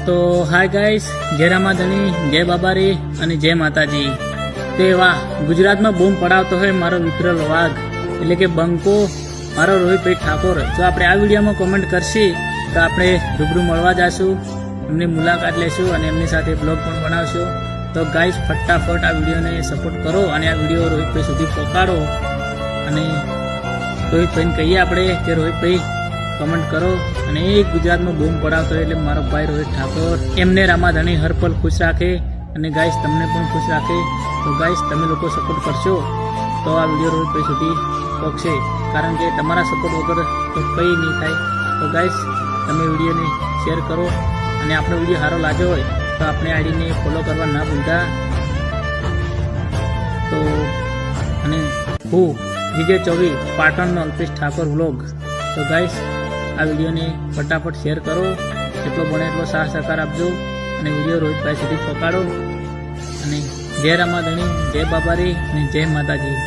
તો hi guys, જય રામાધણી, જય બાબારી અને જય માતાજી. તે વાહ, ગુજરાતમાં બૂમ પડાવતો હોય મારો વિક્રલ વાઘ એટલે કે બંકો, મારો રોહિતભાઈ ઠાકોર. જો આપણે આ વિડીયોમાં કોમેન્ટ કરશી તો આપણે રૂબરૂ મળવા જઈશું, એમની મુલાકાત લેશું અને એમની સાથે બ્લોગ પણ બનાવશું. તો ગાઈસ, ફટાફટ આ વિડીયોને સપોર્ટ કરો અને આ વિડીયો રોહિતભાઈ સુધી પહોંચાડો. અને રોહિતભાઈને કહીએ આપણે કે રોહિતભાઈ કમેન્ટ કરો અને એક ગુજરાતમાં બૂમ પડાવતો એટલે મારો ભાઈ રોહિત ઠાકોર, એમને રામાધણી હરપલ ખુશ રાખે અને ગાઈસ તમને પણ ખુશ રાખે. તો ગાઈસ, તમે લોકો સપોર્ટ કરશો તો આ વિડીયો રોહિતભાઈ સુધી પહોંચશે, કારણ કે તમારા સપોર્ટ વગર તો કંઈ નહીં થાય. તો ગાઈસ, તમે વિડીયોને શેર કરો અને આપણો વિડીયો સારો લાગ્યો હોય તો આપણે આઈડીને ફોલો કરવા ના ભૂલતા. તો અને હું વિજય ચૌવી, પાટણનો અલ્પેશ ઠાકોર વ્લોગ. તો ગાઈસ, આ વિડીયોને ફટાફટ શેર કરો, જેટલો બને એટલો સાથ સહકાર આપજો અને વિડીયો રોહિતભાઈ સુધી પહોંચાડો. અને જય રામાધણી, જય બાબારી અને જય માતાજી.